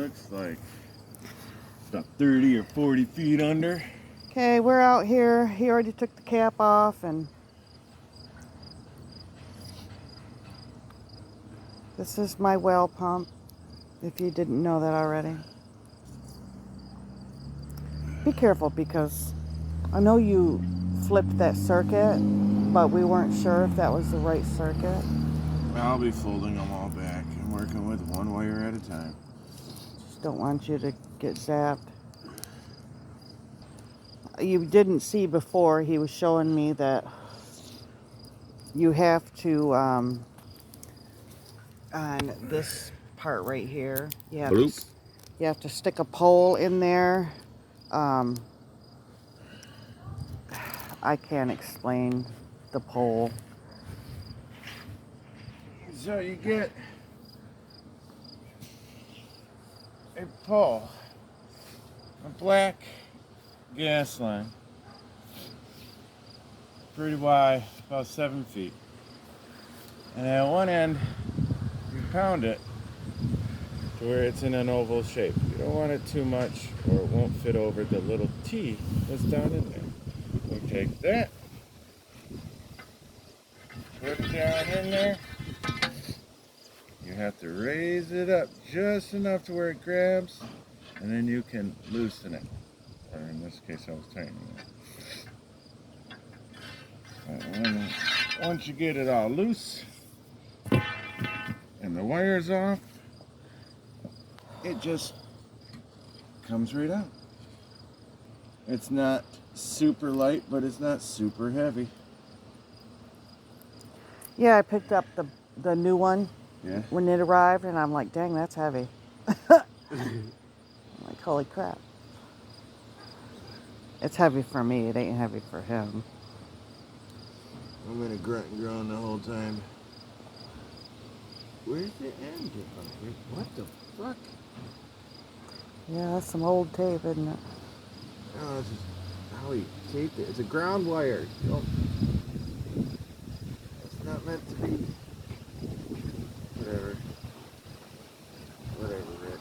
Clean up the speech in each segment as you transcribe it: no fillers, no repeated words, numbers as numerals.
looks like about 30 or 40 feet under. Okay, we're out here. He already took the cap off, and this is my well pump, if you didn't know that already. Be careful, because I know you flipped that circuit, but we weren't sure if that was the right circuit. I'll be folding them all back and working with one wire at a time. Just don't want you to get zapped. You didn't see before, he was showing me that you have to, on this part right here, you have to stick a pole in there. I can't explain the pole. So you get a pole, a black gas line, pretty wide, about 7 feet. And at one end, you pound it to where it's in an oval shape. You don't want it too much or it won't fit over the little T that's down in there. We take that, put it down in there. You have to raise it up just enough to where it grabs, and then you can loosen it. Or in this case, I was tightening it. Once you get it all loose and the wire's off, it just comes right out. It's not super light, but it's not super heavy. Yeah, I picked up the new one. Yeah. When it arrived, and I'm like, dang, that's heavy. I'm like, holy crap. It's heavy for me, it ain't heavy for him. I'm gonna grunt and groan the whole time. Where's the end? What the fuck? Yeah, that's some old tape, isn't it? Oh, this is how he taped it. It's a ground wire. It's not meant to be. Whatever, Rick.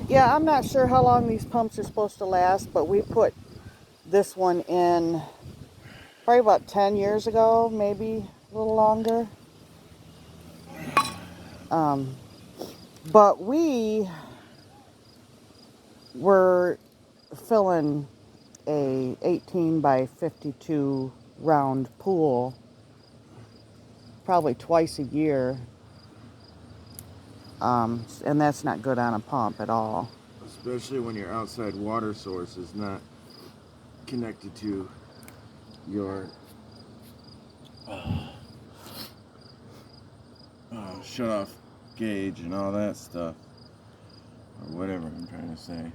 Yeah, I'm not sure how long these pumps are supposed to last, but we put this one in probably about 10 years ago, maybe a little longer. But we were filling a 18 by 52 round pool probably twice a year. And that's not good on a pump at all. Especially when your outside water source is not connected to your shut-off gauge and all that stuff. Or whatever I'm trying to say.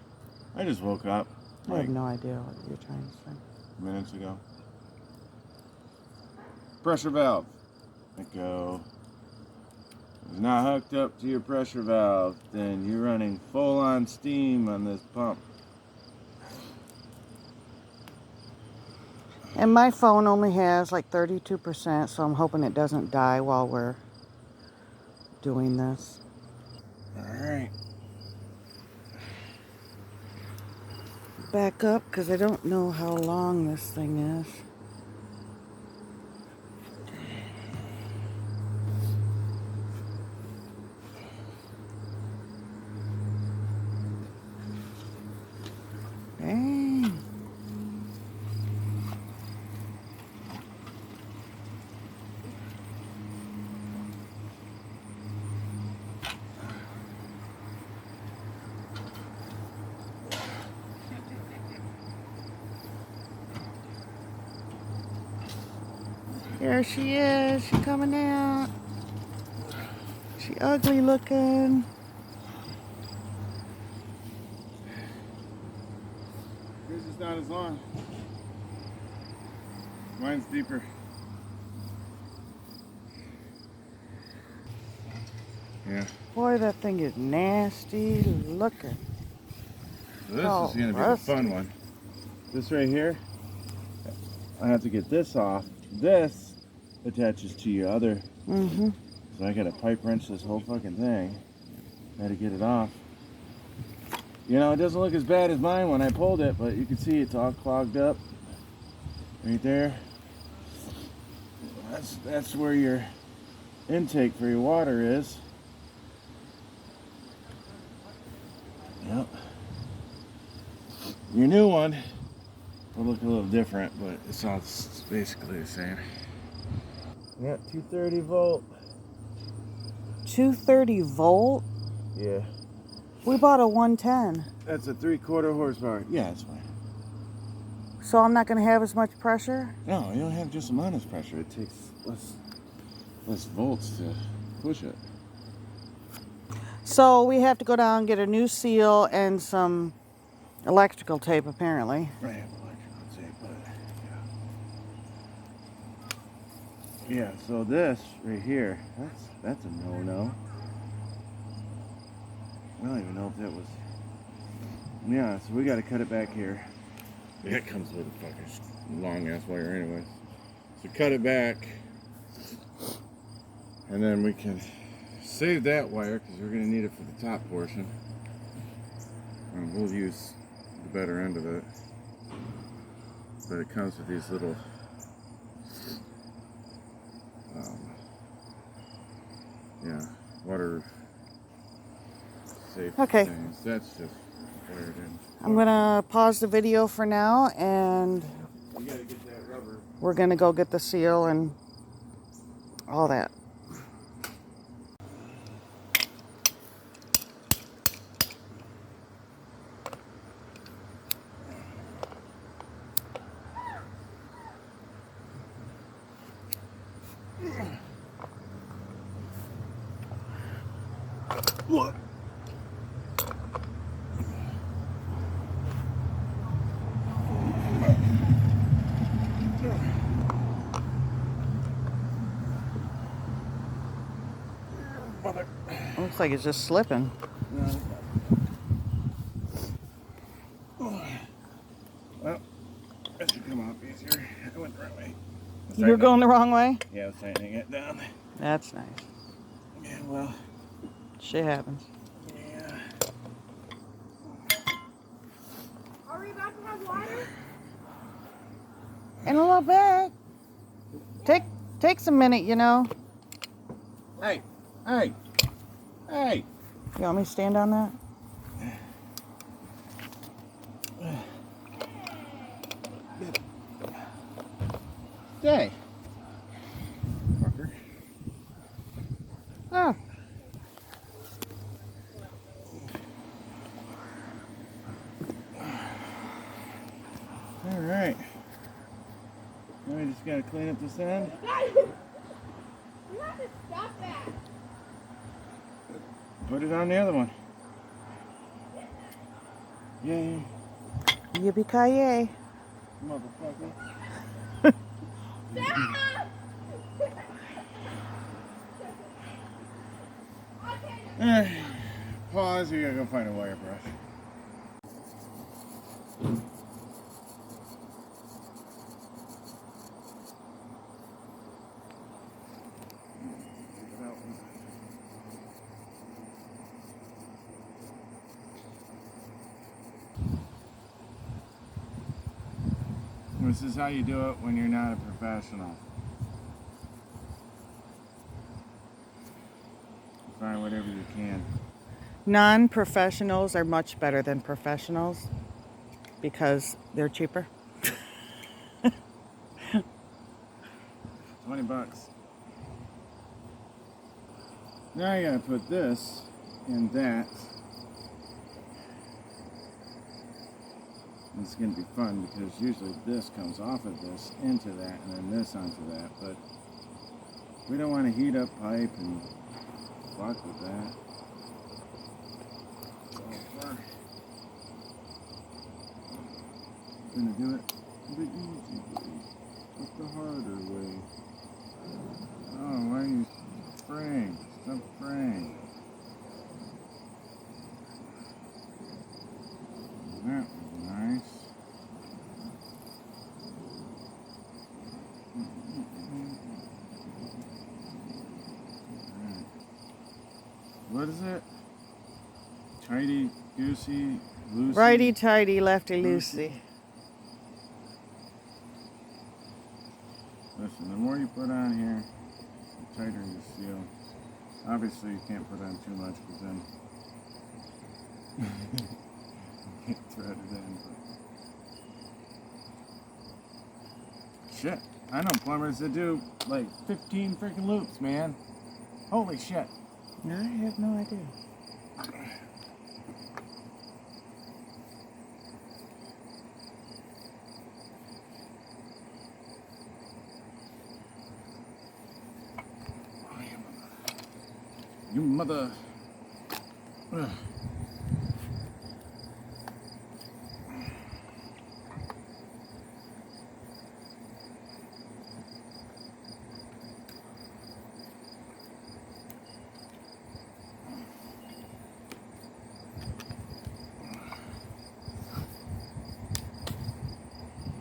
I just woke up I have no idea what you're trying to say. Minutes ago. Pressure valve. Let go. If it's not hooked up to your pressure valve, then you're running full-on steam on this pump. And my phone only has like 32%, so I'm hoping it doesn't die while we're doing this. Alright. Back up, because I don't know how long this thing is. Dang. There she is. She's coming out. She ugly looking. Yours is not as long. Mine's deeper. Yeah. Boy, that thing is nasty looking. So this is going to be the fun one. This right here, I have to get this off. This attaches to your other. Mm-hmm. So I got to pipe wrench this whole fucking thing. Had to get it off. You know, it doesn't look as bad as mine when I pulled it, but you can see it's all clogged up right there. That's where your intake for your water is. Yep. Your new one will look a little different, but it's all basically the same. Yeah, 230 volt. 230 volt? Yeah. We bought a 110. That's a 3/4 horsepower. Yeah, it's fine. So I'm not going to have as much pressure? No, you don't have just as much pressure. It takes less volts to push it. So we have to go down and get a new seal and some electrical tape, apparently. Right, electrical tape, but yeah. Yeah, so this right here, that's a no-no. I don't even know if that was. Yeah, so we got to cut it back here. It comes with a fucking long ass wire anyway. So cut it back, and then we can save that wire because we're going to need it for the top portion. And we'll use the better end of it. But it comes with these little water safe things. That's just wired in. I'm going to pause the video for now, and You gotta get that rubber. we're going to go get the seal and all that. What? Looks like it's just slipping. Well, that should come off easier. I went the wrong way. You're going the wrong way? Yeah, I was tightening it down. That's nice. Yeah, well. Shit happens. Yeah. Are we about to have water? In a little bit. Takes a minute, you know. Hey, hey, hey. You want me to stand on that? Stay. Fucker. Oh. All right. Now we just gotta clean up this end. You have to stop that. Put it on the other one. Yay. Yippee-ki-yay. Motherfucker. Stop! Pause, you gotta go find a wire brush. This is how you do it when you're not a professional. Find whatever you can. Non-professionals are much better than professionals because they're cheaper. $20. Now you gotta put this in that. It's going to be fun because usually this comes off of this into that and then this onto that, but we don't want to heat up pipe and fuck with that. So we're going to do it the easy way, with the harder way. Oh, why are you spraying? Stop spraying. That was nice. What is it? Tighty, goosey, loosey. Righty tighty, lefty loosey. Listen, the more you put on here, the tighter you seal. Obviously, you can't put on too much because then you can't thread it in. But shit, I know plumbers that do like 15 freaking loops, man. Holy shit. I have no idea. You mother. Ugh.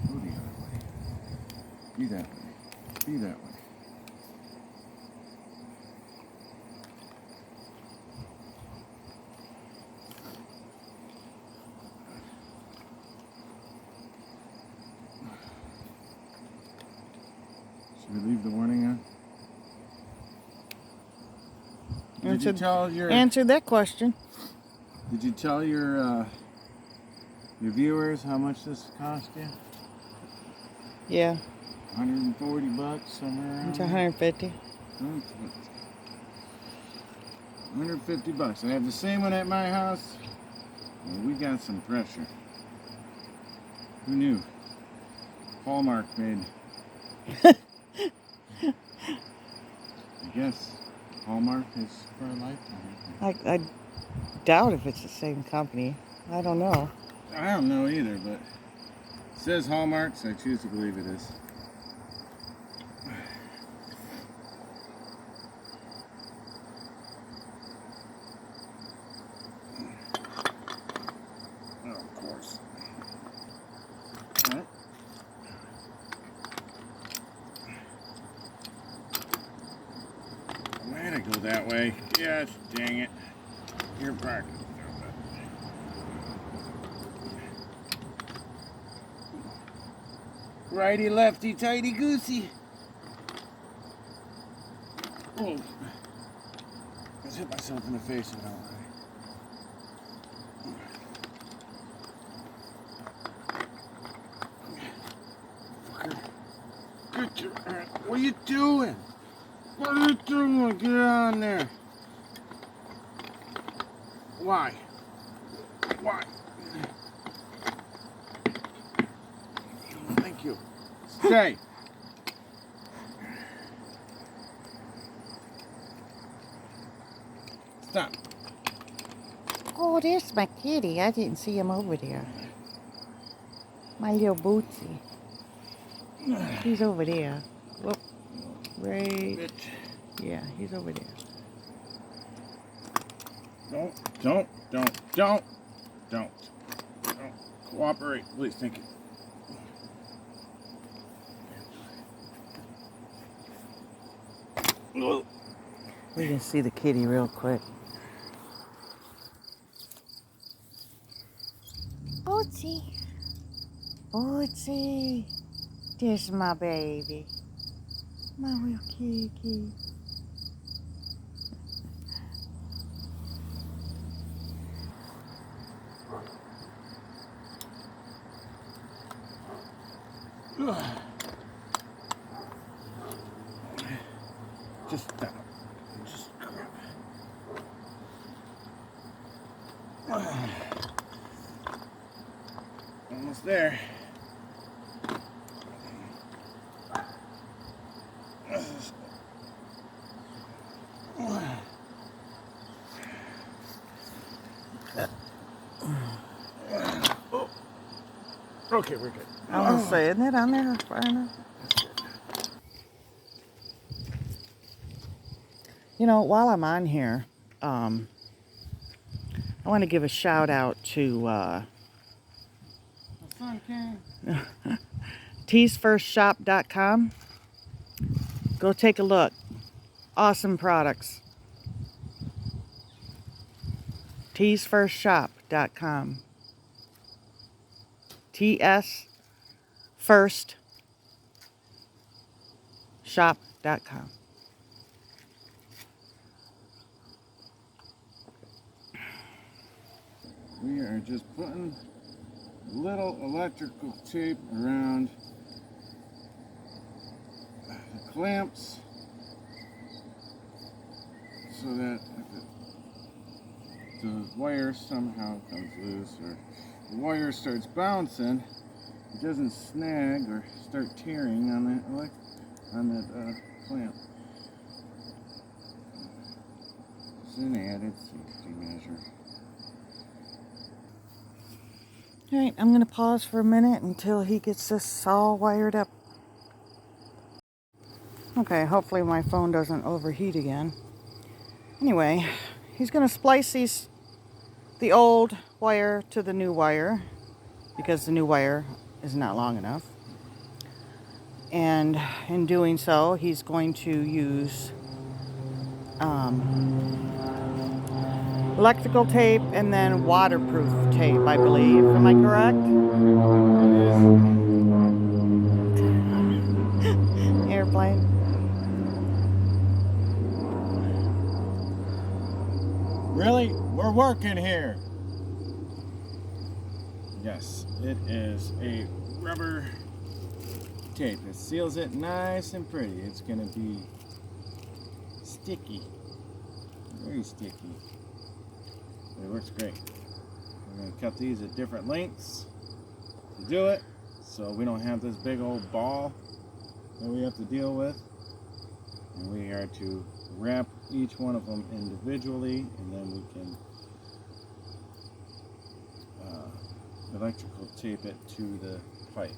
Go the other way. Be that way. Be that way. Should we leave the warning on? Did you tell your Answer that question. Did you tell your viewers how much this cost you? Yeah, 140 bucks somewhere around. it's 150. 150 bucks. I have the same one at my house. Well, we got some pressure. Who knew? Hallmark made. I guess Hallmark is for a lifetime. I doubt if it's the same company. I don't know. I don't know either, but it says Hallmark, so I choose to believe it is. Oh, of course. Right. I had to go that way. Yes, dang it. You're parking. Righty, lefty, tighty, goosey. Oh. I just hit myself in the face with that one. Fucker. Get your, what are you doing? What are you doing? Get on there. Why? Why? Thank you. Stay. Stop. Oh, there's my kitty. I didn't see him over there. My little Bootsy. He's over there. Whoop. Right. Bitch. Yeah, he's over there. Don't cooperate, please. Thank you. We can see the kitty real quick. Bootsy. Bootsy. There's my baby. My little kitty. Just stop. Just grab it. Almost there. Okay, we're good. I was saying, isn't it on there far enough? You know, while I'm on here, I want to give a shout out to teesfirstshop.com. Go take a look. Awesome products. tsfirstshop.com. tsfirstshop.com. We are just putting little electrical tape around the clamps so that if the wire somehow comes loose or the wire starts bouncing, it doesn't snag or start tearing on that clamp. It's an added safety measure. Alright, I'm going to pause for a minute until he gets this all wired up. Okay, hopefully my phone doesn't overheat again. Anyway, he's going to splice the old wire to the new wire because the new wire is not long enough. And in doing so, he's going to use electrical tape and then waterproof tape, I believe. Am I correct? Airplane. Really? We're working here. Yes, it is a rubber tape. It seals it nice and pretty. It's going to be sticky. Very sticky. It works great. We're going to cut these at different lengths to do it, so we don't have this big old ball that we have to deal with. And we are to wrap each one of them individually, and then we can electrical tape it to the pipe.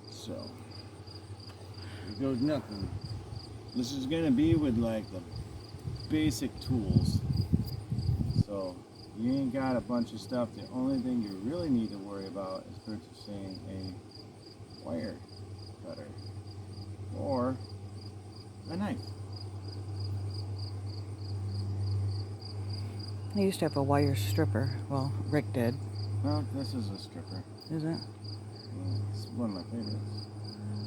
So it goes nothing. This is going to be with like the basic tools. So you ain't got a bunch of stuff. The only thing you really need to worry about is purchasing a wire cutter or a knife. I used to have a wire stripper. Well, Rick did. Well, this is a stripper. Is it? Yeah, it's one of my favorites.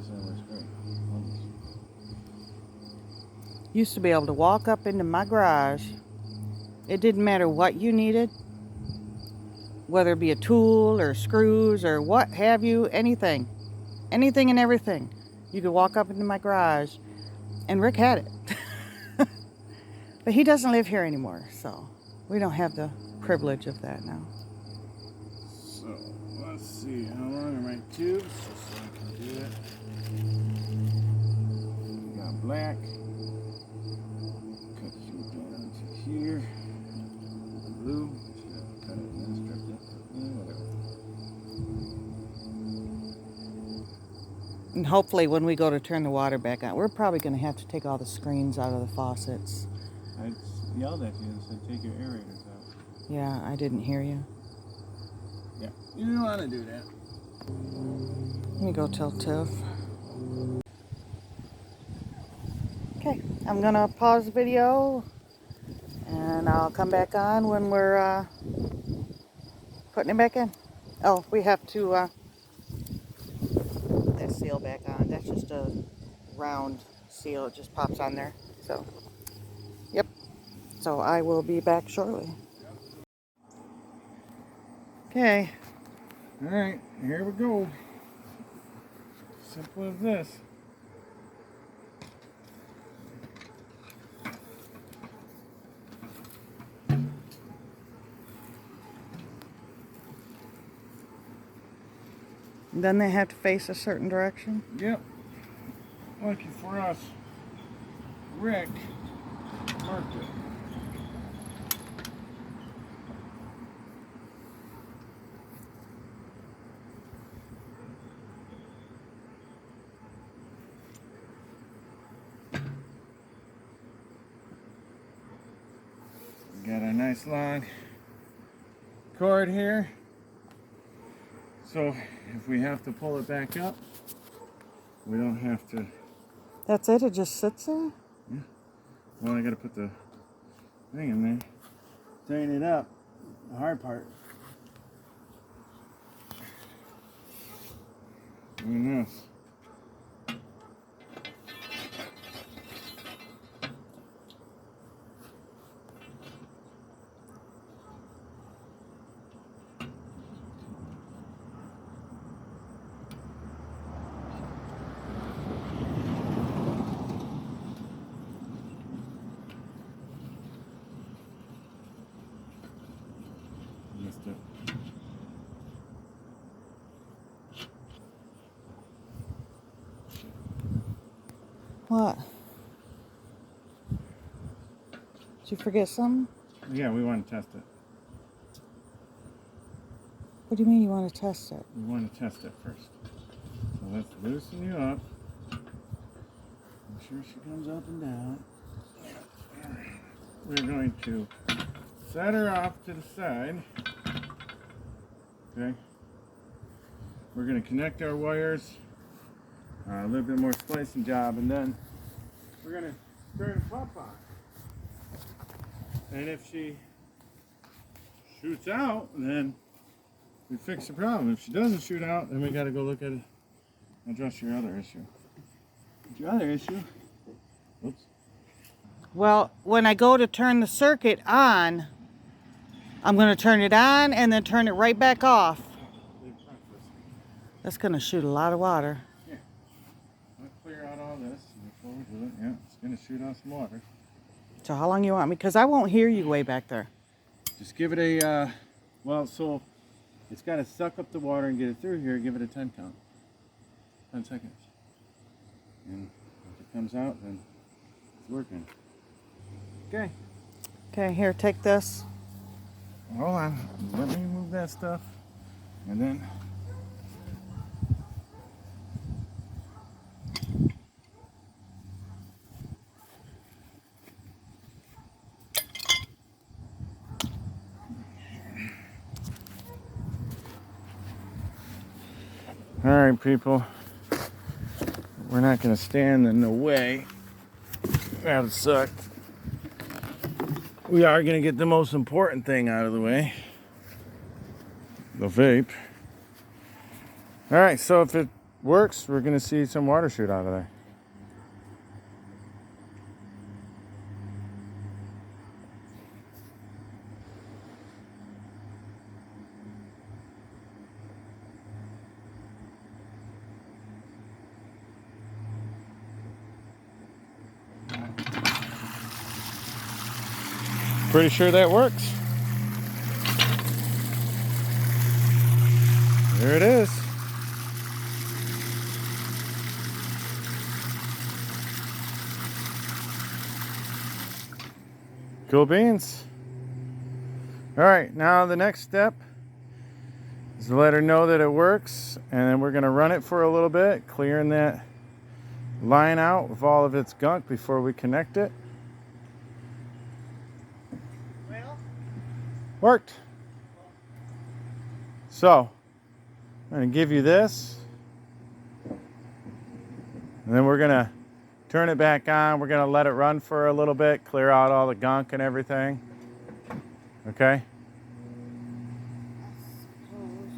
So it works great. Used to be able to walk up into my garage. It didn't matter what you needed, whether it be a tool or screws or what have you, anything and everything. You could walk up into my garage and Rick had it. But he doesn't live here anymore, so we don't have the privilege of that now. So let's see, how long are my tubes? Just so I can do it. We got black. Cut you down to here. Blue. Should have cut it and then stripped it. Yeah, whatever. And hopefully when we go to turn the water back on, we're probably going to have to take all the screens out of the faucets. I yelled at you and said take your aerators out. Yeah, I didn't hear you. Yeah, you don't want to do that. Let me go tell Tiff. Okay, I'm going to pause the video and I'll come back on when we're putting it back in. Oh, we have to put that seal back on. That's just a round seal. It just pops on there. So, yep. So I will be back shortly. Okay. Alright, here we go. Simple as this. Then they have to face a certain direction. Yep. Lucky for us, Rick marked it. We got a nice long cord here. So if we have to pull it back up, we don't have to. That's it? It just sits there? Yeah. Well, I gotta put the thing in there. Tighten it up. The hard part. Doing this. Missed it. What? Did you forget something? Yeah, we want to test it. What do you mean you want to test it? We want to test it first. So let's loosen you up. Make sure she comes up and down. We're going to set her off to the side. Okay. We're going to connect our wires. A little bit more splicing job, and then we're going to turn the pump on. And if she shoots out, then we fix the problem. If she doesn't shoot out, then we got to go look at it, address your other issue. Your other issue? Oops. Well, when I go to turn the circuit on, I'm going to turn it on and then turn it right back off. That's going to shoot a lot of water. Yeah. Let's clear out all this before we do it. Yeah, it's going to shoot out some water. So how long you want me? Because I won't hear you way back there. Just give it a, well, so it's got to suck up the water and get it through here. Give it a 10 count. 10 seconds. And if it comes out, then it's working. Okay. Okay, here, take this. Hold on. Let me move that stuff. And then all right, people. We're not going to stand in the way. That would suck. We are going to get the most important thing out of the way. The vape. All right, so if it works, we're going to see some water shoot out of there. Pretty sure that works. There it is. Cool beans. All right, now the next step is to let her know that it works, and then we're going to run it for a little bit, clearing that line out with all of its gunk before we connect it. Well, Worked. So, I'm going to give you this, and then we're going to turn it back on. We're going to let it run for a little bit, clear out all the gunk and everything. Okay?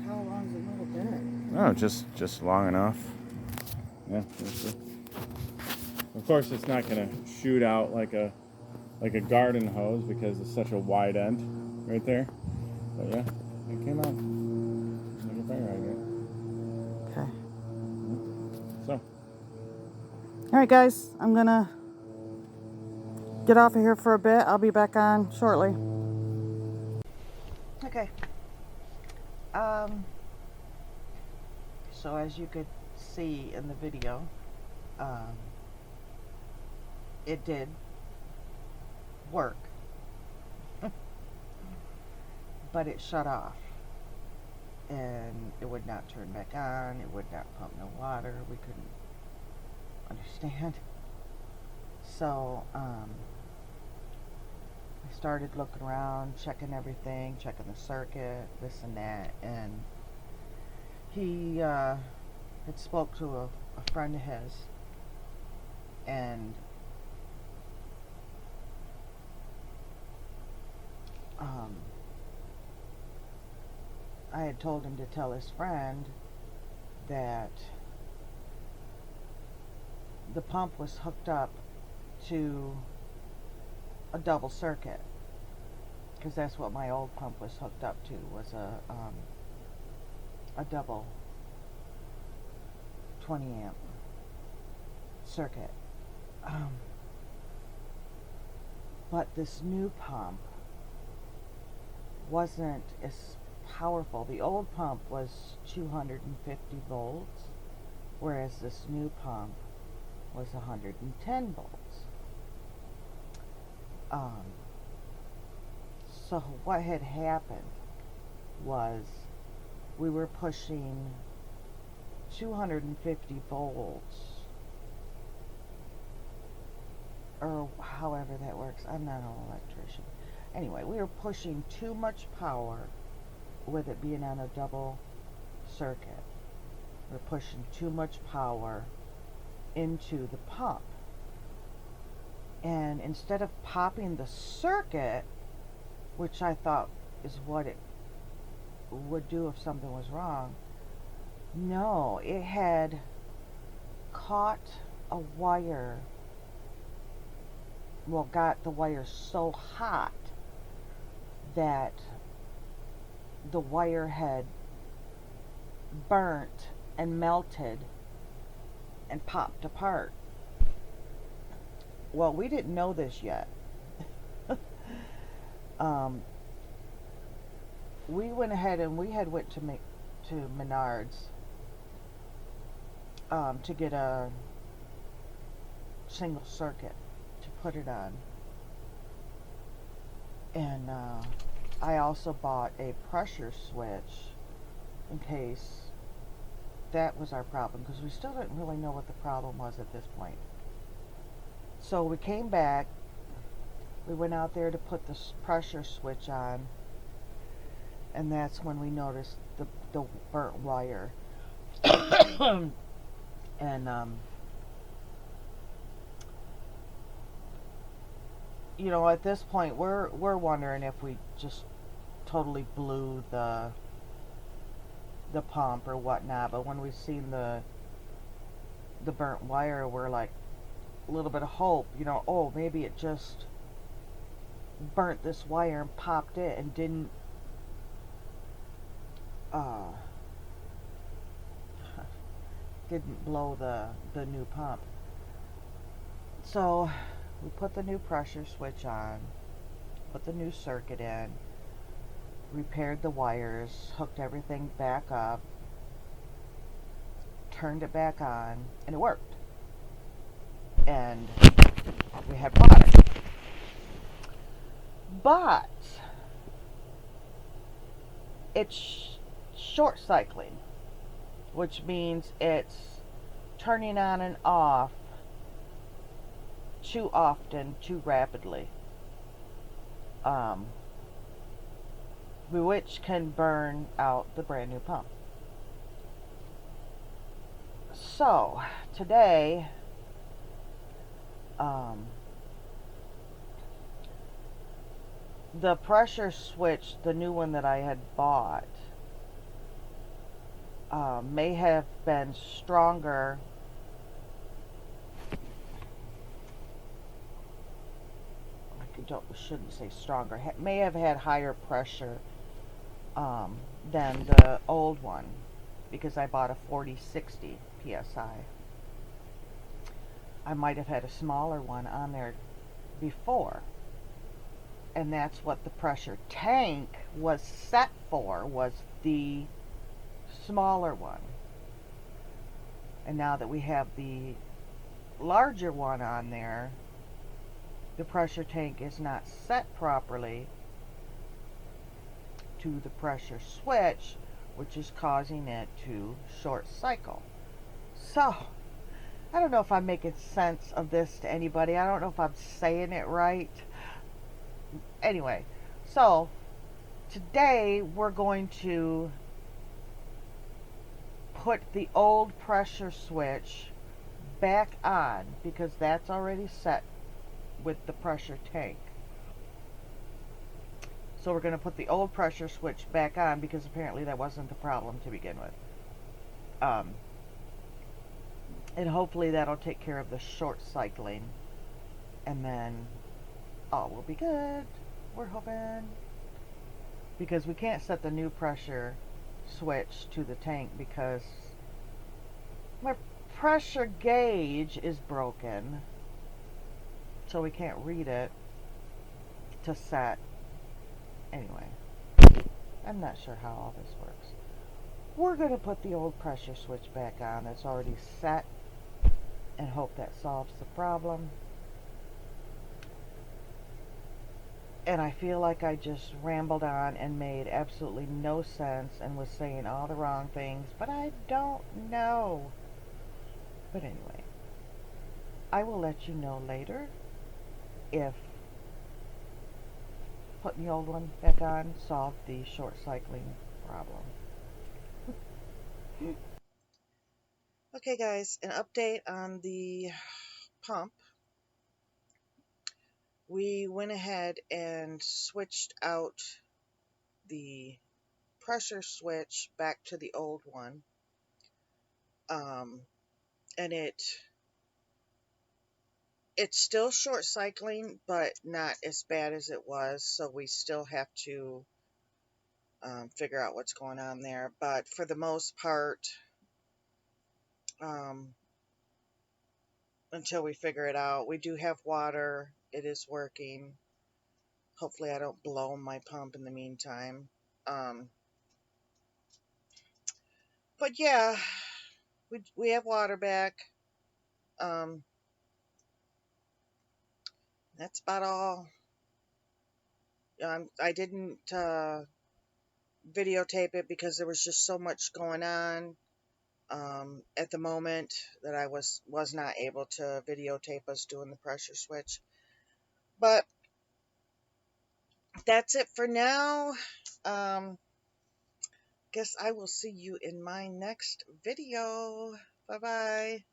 how long's a little bit? Oh, just long enough. Yeah, that's it. Of course, it's not going to shoot out like a garden hose because it's such a wide end right there. But yeah, it came out like a fire hydrant. Okay. So, All right, guys, I'm going to get off of here for a bit. I'll be back on shortly. Okay. So as you could see in the video, it did work, but it shut off, and it would not turn back on. It would not pump no water. We couldn't understand. So I started looking around, checking everything, checking the circuit, this and that, and he had spoke to a friend of his, and I had told him to tell his friend that the pump was hooked up to a double circuit, because that's what my old pump was hooked up to, was a double 20 amp circuit. But this new pump wasn't as powerful. The old pump was 250 volts, whereas this new pump was 110 volts. So what had happened was we were pushing 250 volts, or however that works. I'm not an electrician. Anyway, we were pushing too much power with it being on a double circuit. We're pushing too much power into the pump. And instead of popping the circuit, which I thought is what it would do if something was wrong, no, it had caught a wire. Well, got the wire so hot that the wire had burnt and melted and popped apart. Well, we didn't know this yet. We went ahead and we had went to Menards to get a single circuit to put it on. And I also bought a pressure switch in case that was our problem, because we still didn't really know what the problem was at this point. So we came back, we went out there to put the pressure switch on, and that's when we noticed the burnt wire. And you know, at this point we're wondering if we just totally blew the pump or whatnot. But when we seen the burnt wire, we're like a little bit of hope, you know, oh, maybe it just burnt this wire and popped it and didn't blow the new pump. So we put the new pressure switch on, put the new circuit in, repaired the wires, hooked everything back up, turned it back on, and it worked. And we had water. But it's short cycling, which means it's turning on and off too often, too rapidly, which can burn out the brand new pump. So today, the pressure switch, the new one that I had bought, may have been stronger. Shouldn't say stronger. May have had higher pressure than the old one, because I bought a 4060 psi. I might have had a smaller one on there before, and that's what the pressure tank was set for, was the smaller one. And now that we have the larger one on there, the pressure tank is not set properly to the pressure switch, which is causing it to short cycle. So I don't know if I'm making sense of this to anybody. I don't know if I'm saying it right. Anyway, so today we're going to put the old pressure switch back on, because that's already set with the pressure tank. So we're going to put the old pressure switch back on because apparently that wasn't the problem to begin with. And hopefully that'll take care of the short cycling. And then all will be good. We're hoping. Because we can't set the new pressure switch to the tank because my pressure gauge is broken. So we can't read it to set. Anyway, I'm not sure how all this works. We're going to put the old pressure switch back on that's already set and hope that solves the problem. And I feel like I just rambled on and made absolutely no sense and was saying all the wrong things, but I don't know. But anyway, I will let you know later if putting the old one back on solved the short cycling problem. Okay guys, an update on the pump. We went ahead and switched out the pressure switch back to the old one. And it's still short cycling, but not as bad as it was, so we still have to figure out what's going on there. But for the most part, until we figure it out, we do have water. It is working. Hopefully I don't blow my pump in the meantime. But yeah, we have water back. That's about all. I didn't videotape it because there was just so much going on at the moment that I was not able to videotape us doing the pressure switch. But that's it for now. Guess I will see you in my next video. Bye bye.